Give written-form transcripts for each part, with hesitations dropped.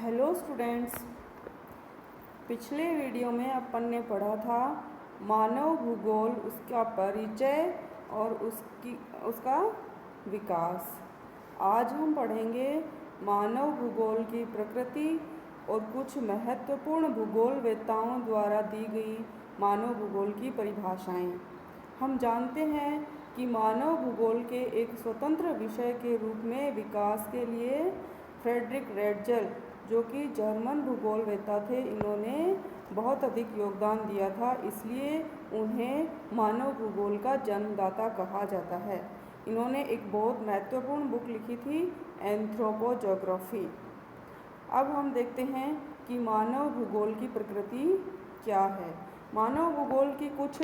Hello students, पिछले video में अपन ने पढ़ा था मानव भूगोल, उसका परिचय और उसका विकास। आज हम पढ़ेंगे मानव भूगोल की प्रकृति और कुछ महत्वपूर्ण भूगोलवेत्ताओं द्वारा दी गई मानव भूगोल की परिभाषाएं। हम जानते हैं कि मानव भूगोल के एक स्वतंत्र विषय के रूप में विकास के लिए फ्रेडरिक रेटजेल, जो कि जर्मन भूगोलवेत्ता थे, इन्होंने बहुत अधिक योगदान दिया था, इसलिए उन्हें मानव भूगोल का जन्मदाता कहा जाता है। इन्होंने एक बहुत महत्वपूर्ण बुक लिखी थी, एंथ्रोपोजोग्राफी। अब हम देखते हैं कि मानव भूगोल की प्रकृति क्या है। मानव भूगोल की कुछ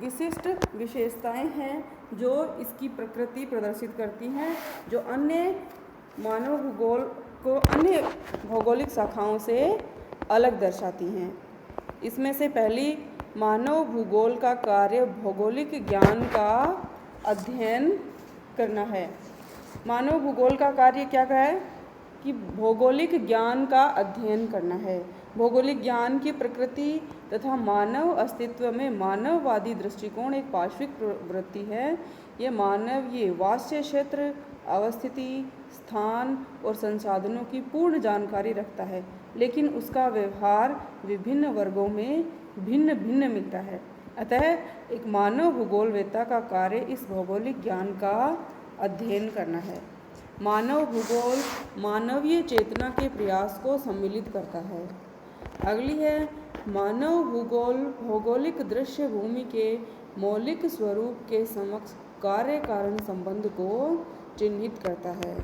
विशिष्ट विशेषताएं हैं जो इसकी प्रकृति प्रदर्शित करती हैं, जो अन्य मानव भूगोल को अन्य भौगोलिक शाखाओं से अलग दर्शाती हैं। इसमें से पहली, मानव भूगोल का कार्य भौगोलिक ज्ञान का अध्ययन करना है। मानव भूगोल का कार्य क्या है कि भौगोलिक ज्ञान का अध्ययन करना है। भौगोलिक ज्ञान की प्रकृति तथा मानव अस्तित्व में मानववादी दृष्टिकोण एक पार्श्विक प्रवृत्ति है। ये वास्य क्षेत्र, अवस्थिति, स्थान और संसाधनों की पूर्ण जानकारी रखता है, लेकिन उसका व्यवहार विभिन्न वर्गों में भिन्न भिन्न मिलता है। अतः एक मानव भूगोलवेत्ता का कार्य इस भौगोलिक ज्ञान का अध्ययन करना है। मानव भूगोल मानवीय चेतना के प्रयास को सम्मिलित करता है। अगली है, मानव भूगोल भौगोलिक दृश्य भूमि के मौलिक स्वरूप के समक्ष कार्य कारण संबंध को चिन्हित करता है।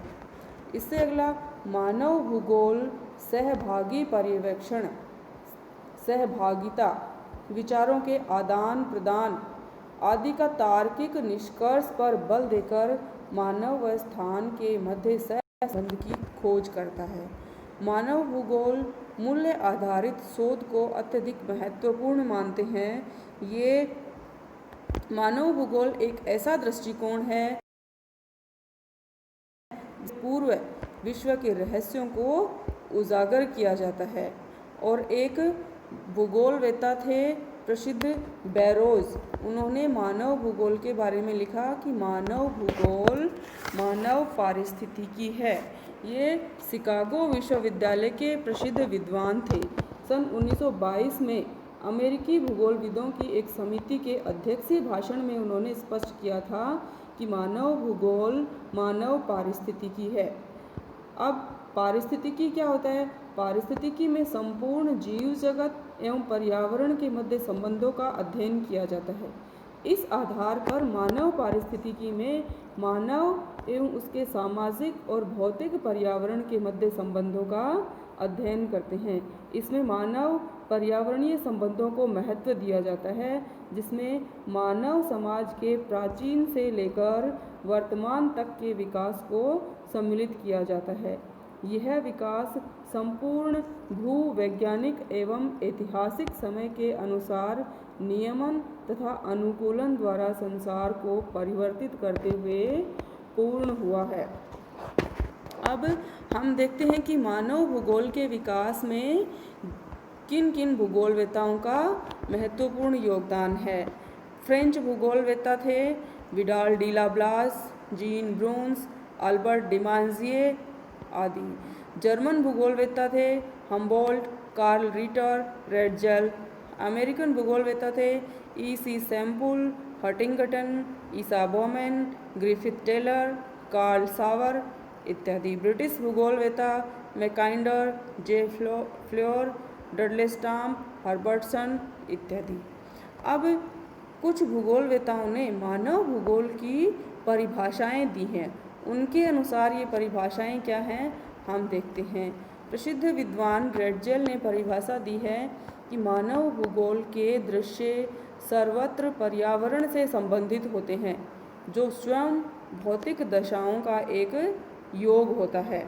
इससे अगला, मानव भूगोल सहभागी पर्यवेक्षण, सहभागिता, विचारों के आदान प्रदान आदि का तार्किक निष्कर्ष पर बल देकर मानव व स्थान के मध्य सहसंबंध की खोज करता है। मानव भूगोल मूल्य आधारित शोध को अत्यधिक महत्वपूर्ण मानते हैं। ये मानव भूगोल एक ऐसा दृष्टिकोण है पूर्व विश्व के रहस्यों को उजागर किया जाता है। और एक भूगोलवेत्ता थे प्रसिद्ध बैरोज, उन्होंने मानव भूगोल के बारे में लिखा कि मानव भूगोल मानव पारिस्थितिकी है। ये शिकागो विश्वविद्यालय के प्रसिद्ध विद्वान थे। सन 1922 में अमेरिकी भूगोलविदों की एक समिति के अध्यक्षीय भाषण में उन्होंने स्पष्ट किया था कि मानव भूगोल मानव पारिस्थितिकी है। अब पारिस्थितिकी क्या होता है? पारिस्थितिकी में संपूर्ण जीव जगत एवं पर्यावरण के मध्य संबंधों का अध्ययन किया जाता है। इस आधार पर मानव पारिस्थितिकी में मानव एवं उसके सामाजिक और भौतिक पर्यावरण के मध्य संबंधों का अध्ययन करते हैं। इसमें मानव पर्यावरणीय संबंधों को महत्व दिया जाता है, जिसमें मानव समाज के प्राचीन से लेकर वर्तमान तक के विकास को सम्मिलित किया जाता है। यह विकास संपूर्ण भूवैज्ञानिक एवं ऐतिहासिक समय के अनुसार नियमन तथा अनुकूलन द्वारा संसार को परिवर्तित करते हुए पूर्ण हुआ है। अब हम देखते हैं कि मानव भूगोल के विकास में किन किन भूगोलवेत्ताओं का महत्वपूर्ण योगदान है। फ्रेंच भूगोलवेत्ता थे Vidal de la Blache, Jean Brunhes, Albert Demangeon आदि। जर्मन भूगोलवेत्ता थे Humboldt, Carl Ritter, Ratzel. American भूगोलवेत्ता थे E.C. Semple, Huntington, Isaiah Bowman, Griffith Taylor, Carl Sauer इत्यादि। ब्रिटिश भूगोलवेत्ता Mackinder, J Fleure, Dudley Stamp, Herbertson इत्यादि। अब कुछ भूगोलवेत्ताओं ने मानव भूगोल की परिभाषाएं दी हैं। उनके अनुसार ये परिभाषाएं क्या हैं, हम देखते हैं। प्रसिद्ध विद्वान रेटजेल ने परिभाषा दी है कि मानव भूगोल के दृश्य सर्वत्र पर्यावरण से संबंधित होते हैं, जो स्वयं भौतिक दशाओं का एक योग होता है।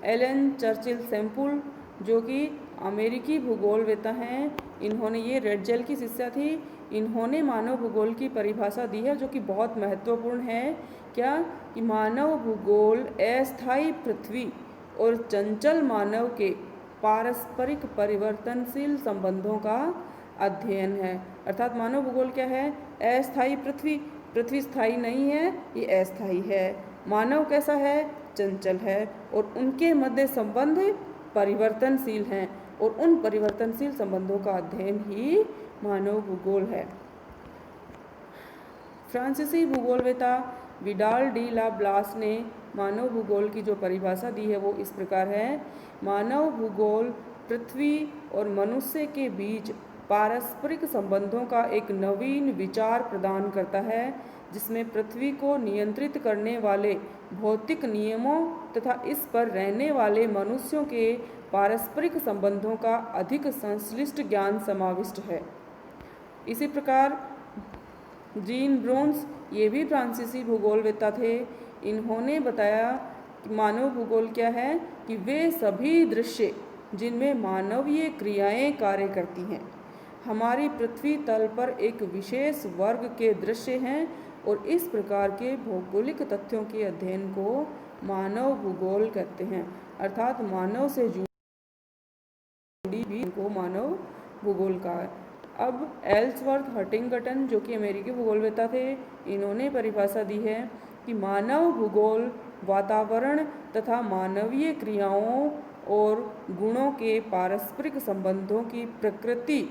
एलन चर्चिल सैम्पुल, जो कि अमेरिकी भूगोलवेत्ता हैं, इन्होंने, ये रेटजेल की शिष्या थी, इन्होंने मानव भूगोल की परिभाषा दी है, जो कि बहुत महत्वपूर्ण है। क्या कि मानव भूगोल अस्थायी पृथ्वी और चंचल मानव के पारस्परिक परिवर्तनशील संबंधों का अध्ययन है। अर्थात मानव भूगोल क्या है? अस्थायी पृथ्वी, पृथ्वी स्थायी नहीं है, ये अस्थायी है। मानव कैसा है? चंचल है, और उनके मध्य संबंध परिवर्तनशील हैं, और उन परिवर्तनशील संबंधों का अध्ययन ही मानव भूगोल है। फ्रांसीसी भूगोलवेता विडाल डी ला ब्लास ने मानव भूगोल की जो परिभाषा दी है वो इस प्रकार है। मानव भूगोल पृथ्वी और मनुष्य के बीच पारस्परिक संबंधों का एक नवीन विचार प्रदान करता है, जिसमें पृथ्वी को नियंत्रित करने वाले भौतिक नियमों तथा इस पर रहने वाले मनुष्यों के पारस्परिक संबंधों का अधिक संश्लिष्ट ज्ञान समाविष्ट है। इसी प्रकार जीन ब्रोन्स, ये भी फ्रांसीसी भूगोलवेत्ता थे, इन्होंने बताया कि मानव भूगोल क्या है कि वे सभी दृश्य जिनमें मानवीय क्रियाएं कार्य करती हैं हमारी पृथ्वी तल पर एक विशेष वर्ग के दृश्य हैं, और इस प्रकार के भौगोलिक तथ्यों के अध्ययन को मानव भूगोल कहते हैं। अर्थात मानव से जुड़ी भी को मानव भूगोल का है। अब एल्सवर्थ हटिंगटन, जो कि अमेरिकी भूगोलवेत्ता थे, इन्होंने परिभाषा दी है कि मानव भूगोल वातावरण तथा मानवीय क्रियाओं और गुणों के पारस्परिक संबंधों की प्रकृति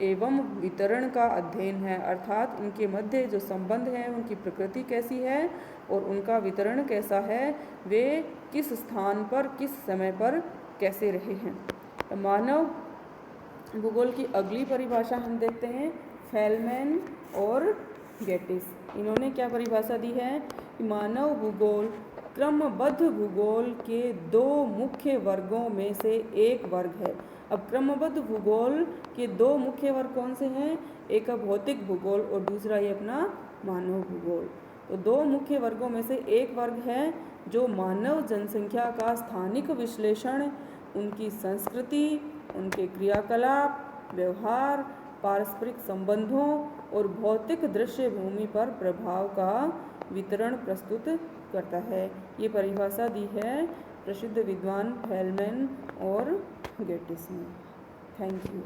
एवं वितरण का अध्ययन है। अर्थात इनके मध्य जो संबंध हैं उनकी प्रकृति कैसी है और उनका वितरण कैसा है, वे किस स्थान पर किस समय पर कैसे रहे हैं। तो मानव भूगोल की अगली परिभाषा हम देखते हैं, फेलमैन और गेटिस। इन्होंने क्या परिभाषा दी है कि मानव भूगोल क्रमबद्ध भूगोल के दो मुख्य वर्गों में से एक वर्ग है। अब क्रमबद्ध भूगोल के दो मुख्य वर्ग कौन से हैं? एक भौतिक भूगोल और दूसरा ये अपना मानव भूगोल। तो दो मुख्य वर्गों में से एक वर्ग है जो मानव जनसंख्या का स्थानिक विश्लेषण, उनकी संस्कृति, उनके क्रियाकलाप, व्यवहार, पारस्परिक संबंधों और भौतिक दृश्य भूमि पर प्रभाव का वितरण प्रस्तुत करता है। ये परिभाषा दी है प्रसिद्ध विद्वान फेलमैन और गेटिस ने। Thank you.